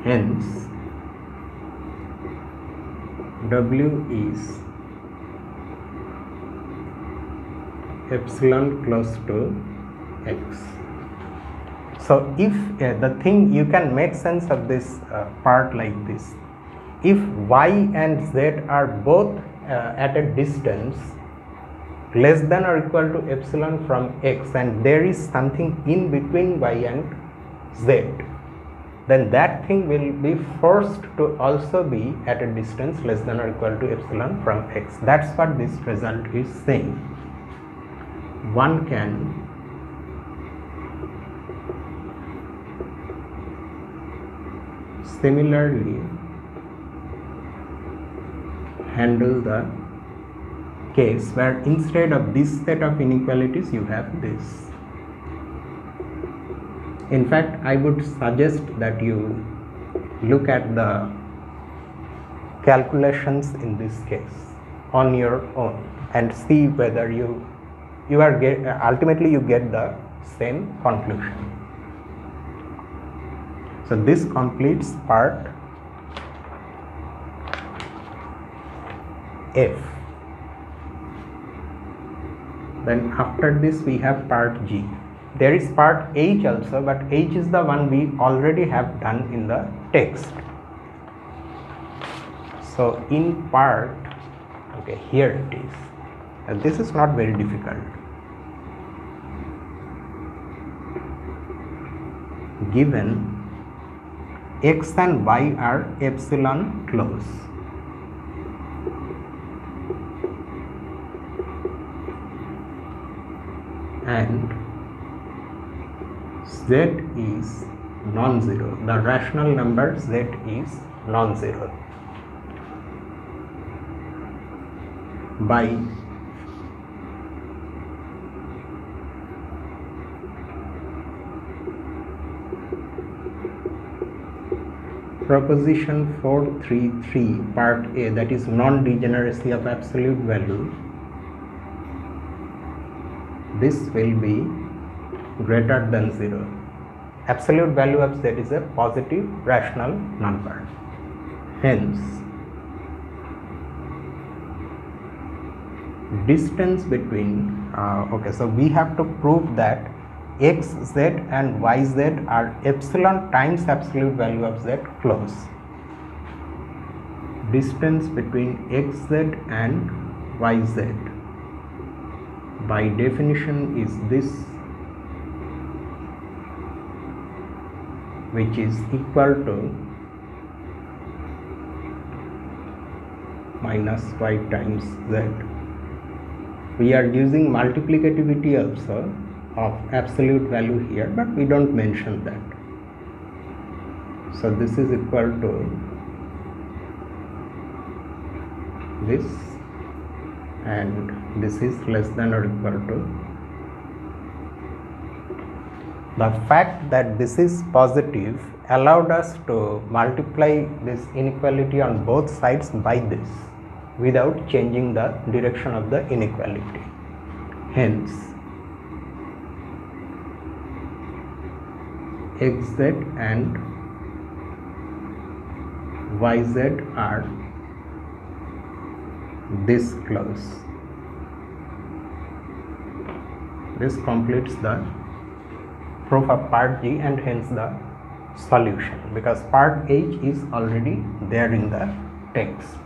Hence W is epsilon close to x. So if the thing, you can make sense of this part like this: if y and z are both at a distance less than or equal to epsilon from x, and there is something in between y and z, then that thing will be forced to also be at a distance less than or equal to epsilon from x. That's what this result is saying. One can similarly handle the case where instead of this set of inequalities you have this. In fact, I would suggest that you look at the calculations in this case on your own and see whether you are ultimately you get the same conclusion. So this completes part F. Then after this we have part G. There is part H also, but H is the one we already have done in the text. So in part, okay, here it is. This is not very difficult. Given x and y are epsilon close, and z is non-zero, the rational number z is non-zero, by proposition 433 part A, that is non-degeneracy of absolute value, this will be greater than 0. Absolute value of z is a positive rational number. Hence distance between okay, so we have to prove that x, z and yz are epsilon times absolute value of z close. Distance between xz and yz by definition is this, which is equal to minus y times z. We are using multiplicativity also of absolute value here, but we don't mention that. So this is equal to this, and this is less than or equal to. The fact that this is positive allowed us to multiply this inequality on both sides by this without changing the direction of the inequality. Hence xz and yz are this close. This completes the proof of part G and hence the solution, because part H is already there in the text.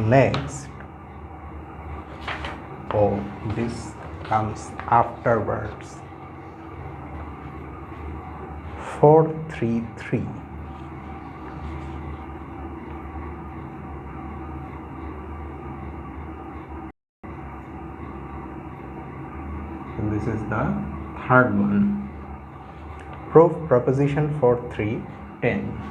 Next, this comes afterwards. 433. And this is the third one. Prove proposition 4310.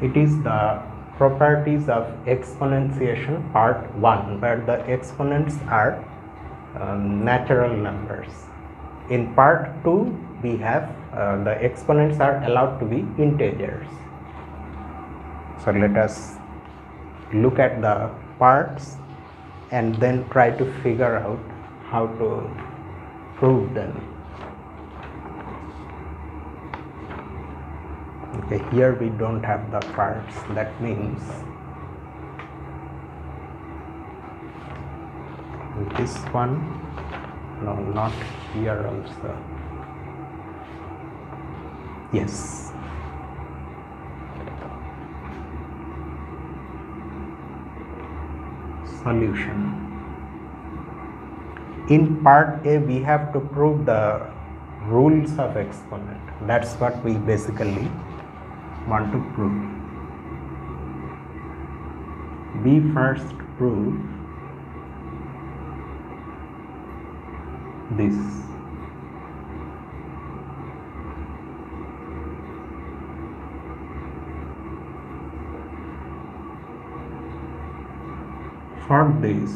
It is the properties of exponentiation part 1, where the exponents are natural numbers. In part 2 we have the exponents are allowed to be integers. So let us look at the parts and then try to figure out how to prove them. Okay, here we don't have the parts. That means this one, no, not here also. Yes. Solution. In part A we have to prove the rules of exponent. That's what we basically want to prove. We first prove this. For this,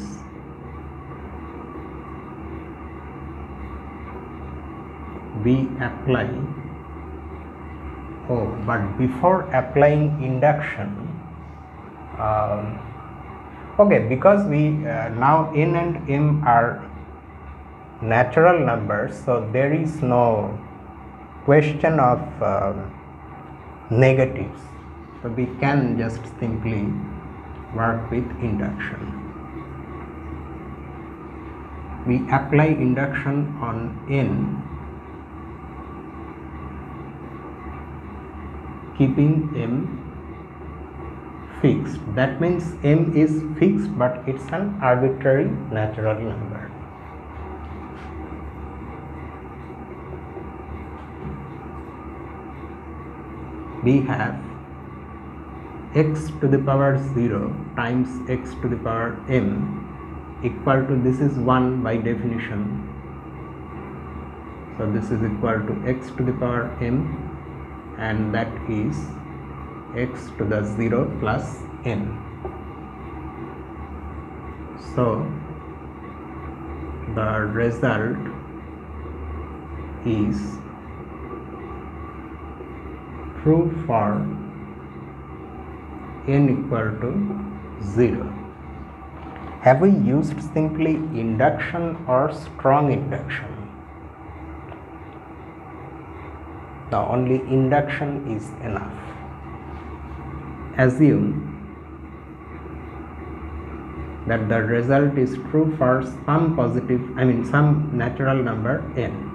we apply, but before applying induction, okay, because we now n and m are natural numbers, so there is no question of negatives, so we can just simply work with induction. We apply induction on n, keeping m fixed. That means m is fixed, but it's an arbitrary natural number. We have x to the power 0 times x to the power m equal to, this is 1 by definition, so this is equal to x to the power m, and that is x to the 0 plus n. So the result is true for n equal to 0. Have we used simply induction or strong induction? The only induction is enough. Assume that the result is true for some positive, some natural number n.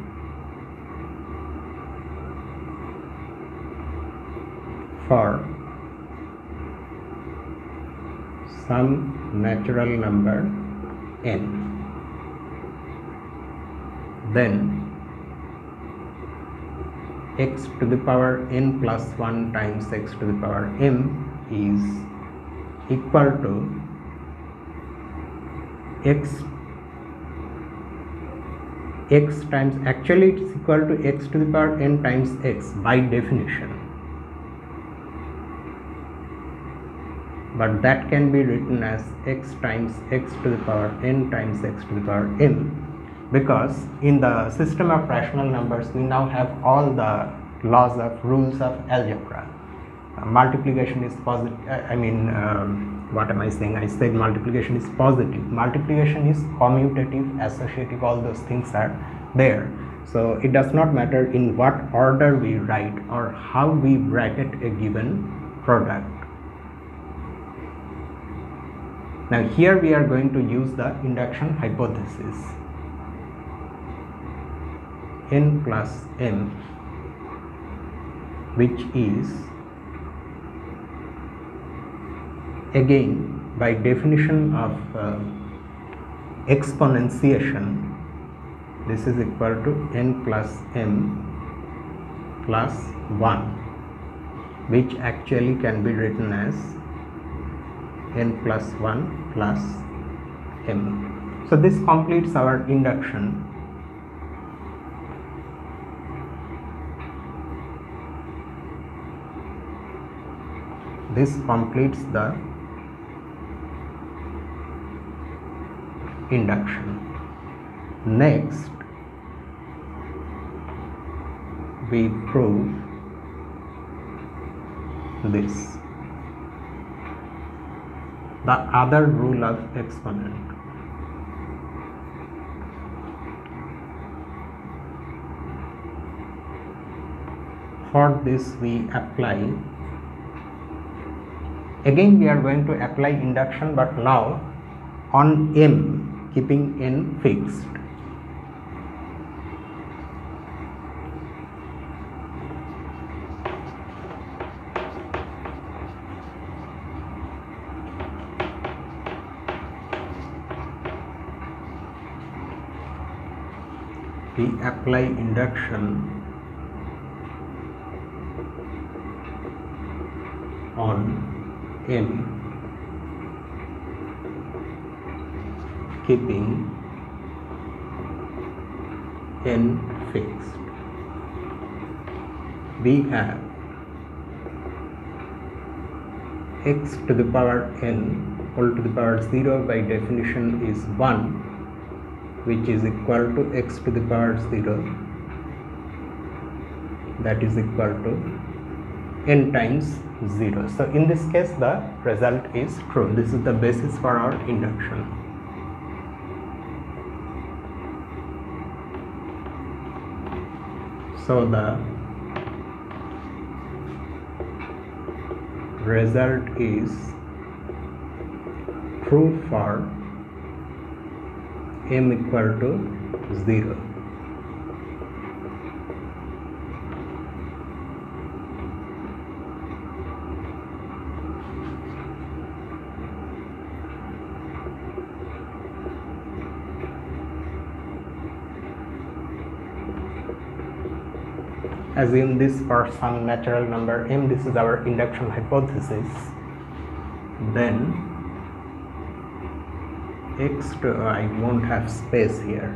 For some natural number n, then x to the power n plus 1 times x to the power m is equal to x times, actually it is equal to x to the power n times x by definition, but that can be written as x times x to the power n times x to the power m, because in the system of rational numbers we now have all the laws of rules of algebra. Multiplication is positive, what am I saying? I said multiplication is positive, multiplication is commutative, associative, all those things are there. So it does not matter in what order we write or how we bracket a given product. Now here we are going to use the induction hypothesis. N plus m, which is again by definition of exponentiation, this is equal to n plus m plus 1, which actually can be written as n plus 1 plus m. So this completes our induction. this completes the induction. Next, we prove this, the other rule of exponent. For this we apply, again we are going to apply induction, but now on m, keeping n fixed. We apply induction on m, keeping n fixed. We have x to the power n whole to the power 0 by definition is 1, which is equal to x to the power 0, that is equal to n times 0. So in this case the result is true. This is the basis for our induction. So the result is true for m equal to 0. Assume this for some natural number m, this is our induction hypothesis, then x to, I won't have space here,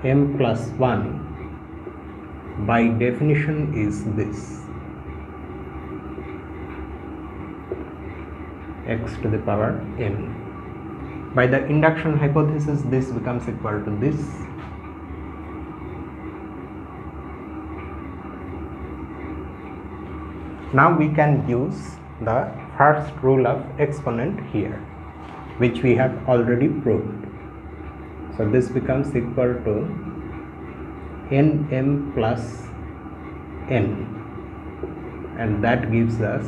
m plus 1 by definition is this, x to the power n. By the induction hypothesis this becomes equal to this. Now we can use the first rule of exponent here, which we have already proved. So this becomes equal to nm plus n, and that gives us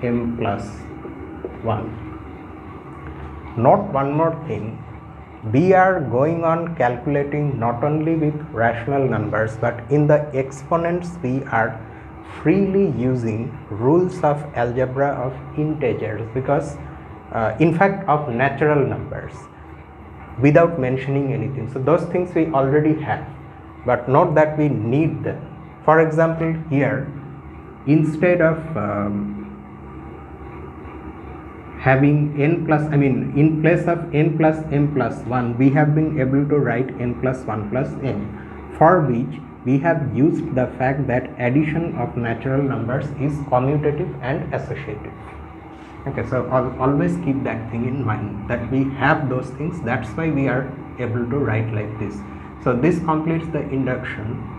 m plus 1. Note one more thing, we are going on calculating not only with rational numbers, but in the exponents we are freely using rules of algebra of integers, because in fact of natural numbers, without mentioning anything. So those things we already have, but not that we need them. For example, here instead of having n plus, in place of n plus m plus 1, we have been able to write n plus 1 plus n, for which we have used the fact that addition of natural numbers is commutative and associative. Okay, so always keep that thing in mind, that we have those things, that's why we are able to write like this. So this completes the induction.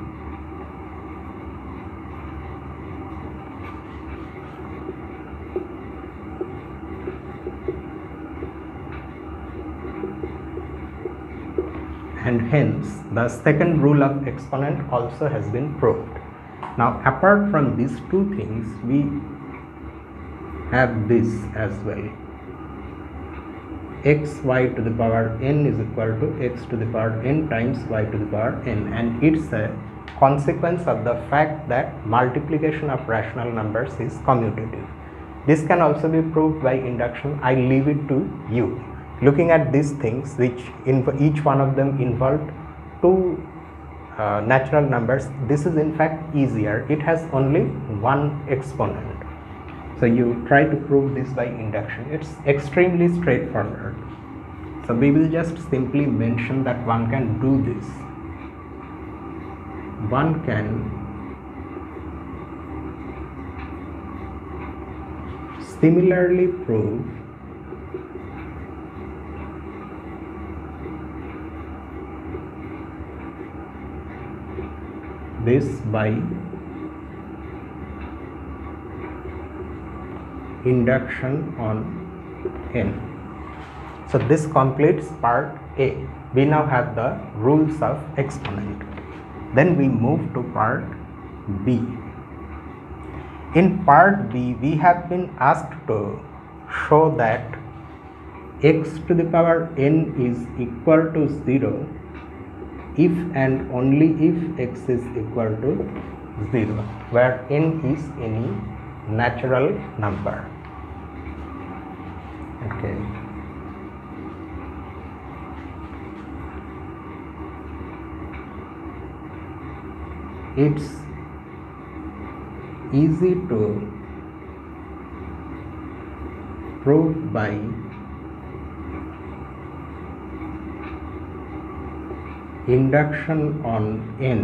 And hence the second rule of exponent also has been proved. Now apart from these two things, we have this as well. xy to the power n is equal to x to the power n times y to the power n, and it's a consequence of the fact that multiplication of rational numbers is commutative. This can also be proved by induction. I leave it to you. Looking at these things, which each one of them involved two natural numbers, this is in fact easier. It has only one exponent. So you try to prove this by induction. It's extremely straightforward. So we will just simply mention that one can do this. One can similarly prove this by induction on n. So this completes part A. We now have the rules of exponent. Then we move to part B. In part B, we have been asked to show that x to the power n is equal to 0 if and only if x is equal to 0, where n is any natural number. Okay. It's easy to prove by induction on n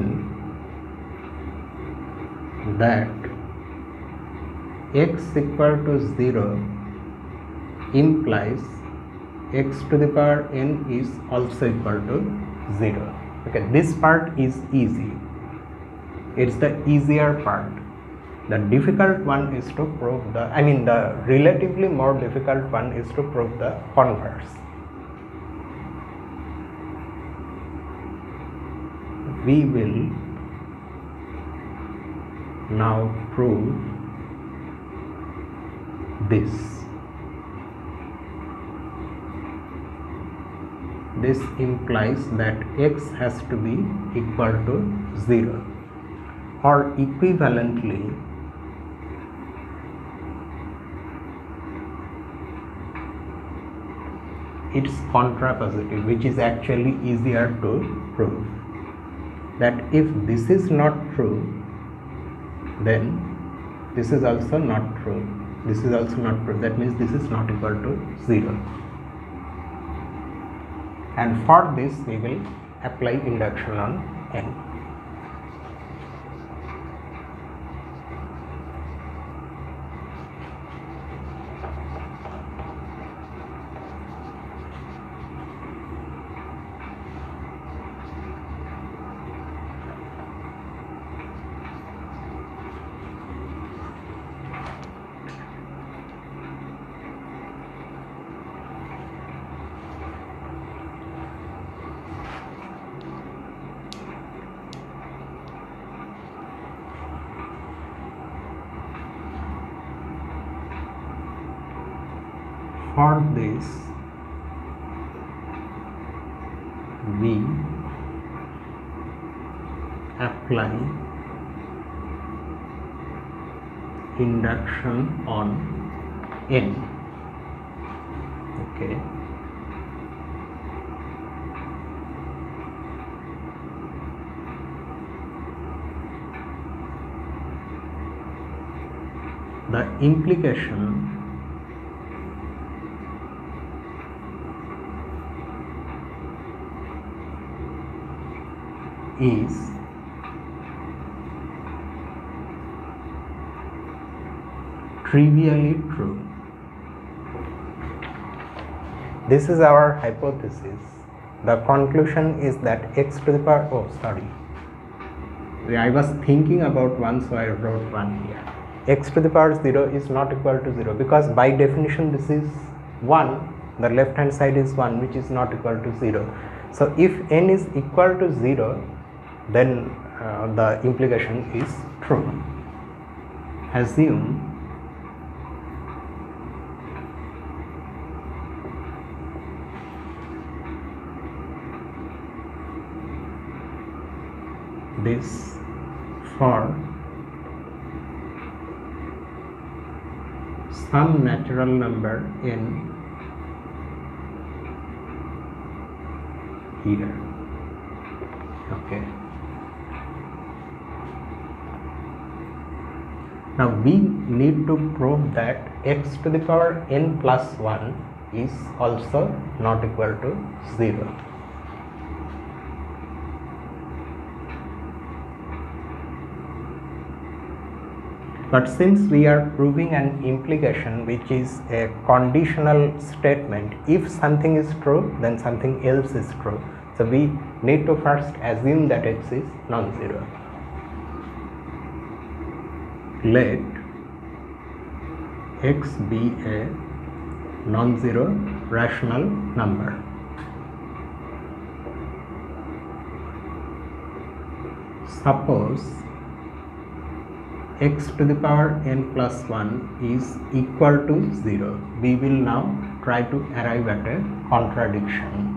that x equal to 0 implies x to the power n is also equal to 0. Okay, this part is easy. It's the easier part. The difficult one is to prove the relatively more difficult one is to prove the converse. We will now prove this. This implies that x has to be equal to 0, or equivalently it's contrapositive, which is actually easier to prove. That if this is not true, then this is also not true. This is also not true. That means this is not equal to 0. And for this we will apply induction on n. For this, we apply induction on n. Okay. The implication is trivially true. This is our hypothesis. The conclusion is that x to the power, I was thinking about 1, so I wrote 1 here. X to the power 0 is not equal to 0 because by definition this is 1, the left hand side is 1, which is not equal to 0. So if n is equal to 0, then the implication is true. Assume this for some natural number n here. Okay. Now we need to prove that x to the power n plus 1 is also not equal to 0. But since we are proving an implication which is a conditional statement, if something is true, then something else is true. So we need to first assume that x is non-zero. Let x be a non-zero rational number. Suppose x to the power n plus 1 is equal to 0. We will now try to arrive at a contradiction.